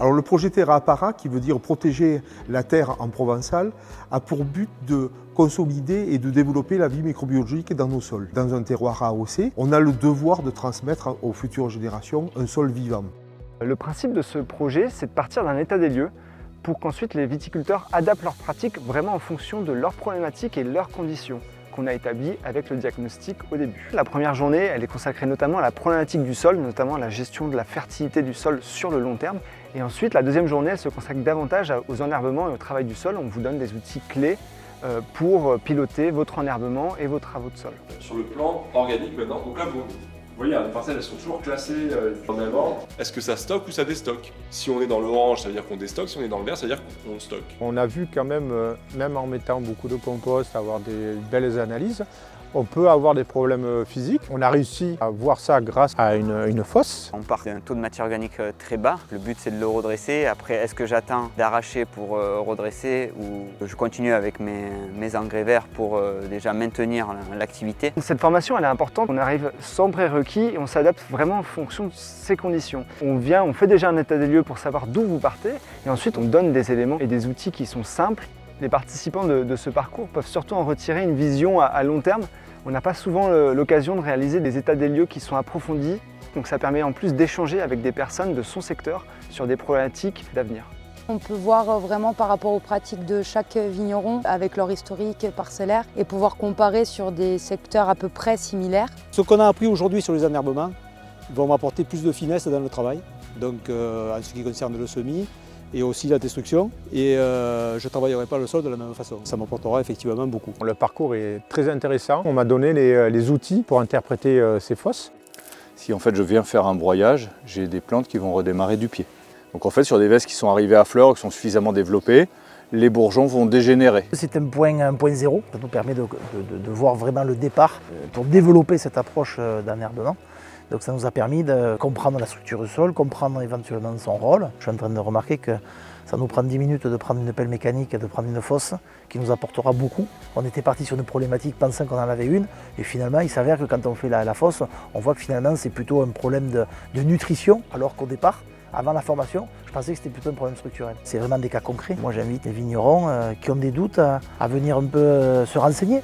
Alors le projet Terra Appara, qui veut dire protéger la terre en provençal, a pour but de consolider et de développer la vie microbiologique dans nos sols. Dans un terroir AOC, on a le devoir de transmettre aux futures générations un sol vivant. Le principe de ce projet, c'est de partir d'un état des lieux pour qu'ensuite les viticulteurs adaptent leurs pratiques vraiment en fonction de leurs problématiques et leurs conditions qu'on a établies avec le diagnostic au début. La première journée, elle est consacrée notamment à la problématique du sol, notamment à la gestion de la fertilité du sol sur le long terme. Et ensuite, la deuxième journée, elle se consacre davantage aux enherbements et au travail du sol. On vous donne des outils clés pour piloter votre enherbement et vos travaux de sol. Sur le plan organique maintenant, donc là vous voyez, les parcelles elles sont toujours classées en avant. Est-ce que ça stocke ou ça déstocke? Si on est dans l'orange, ça veut dire qu'on déstocke, si on est dans le vert, ça veut dire qu'on stocke. On a vu quand même, même en mettant beaucoup de compost, avoir des belles analyses. On peut avoir des problèmes physiques. On a réussi à voir ça grâce à une fosse. On part d'un taux de matière organique très bas. Le but c'est de le redresser. Après, est-ce que j'attends d'arracher pour redresser ou je continue avec mes engrais verts pour déjà maintenir l'activité? Cette formation elle est importante. On arrive sans prérequis et on s'adapte vraiment en fonction de ces conditions. On fait déjà un état des lieux pour savoir d'où vous partez et ensuite on donne des éléments et des outils qui sont simples. Les participants de ce parcours peuvent surtout en retirer une vision à long terme. On n'a pas souvent l'occasion de réaliser des états des lieux qui sont approfondis, donc ça permet en plus d'échanger avec des personnes de son secteur sur des problématiques d'avenir. On peut voir vraiment par rapport aux pratiques de chaque vigneron avec leur historique parcellaire et pouvoir comparer sur des secteurs à peu près similaires. Ce qu'on a appris aujourd'hui sur les enherbements va m'apporter plus de finesse dans le travail, donc en ce qui concerne le semis, et aussi la destruction, et je ne travaillerai pas le sol de la même façon. Ça m'apportera effectivement beaucoup. Le parcours est très intéressant. On m'a donné les outils pour interpréter ces fosses. Si en fait je viens faire un broyage, j'ai des plantes qui vont redémarrer du pied. Donc en fait sur des vesses qui sont arrivées à fleurs, qui sont suffisamment développées, les bourgeons vont dégénérer. C'est un point zéro, ça nous permet de voir vraiment le départ pour développer cette approche d'enherbement. Donc ça nous a permis de comprendre la structure du sol, comprendre éventuellement son rôle. Je suis en train de remarquer que ça nous prend 10 minutes de prendre une pelle mécanique et de prendre une fosse qui nous apportera beaucoup. On était parti sur une problématique pensant qu'on en avait une et finalement il s'avère que quand on fait la fosse, on voit que finalement c'est plutôt un problème de nutrition alors qu'au départ, avant la formation, je pensais que c'était plutôt un problème structurel. C'est vraiment des cas concrets. Moi j'invite les vignerons qui ont des doutes à venir un peu se renseigner.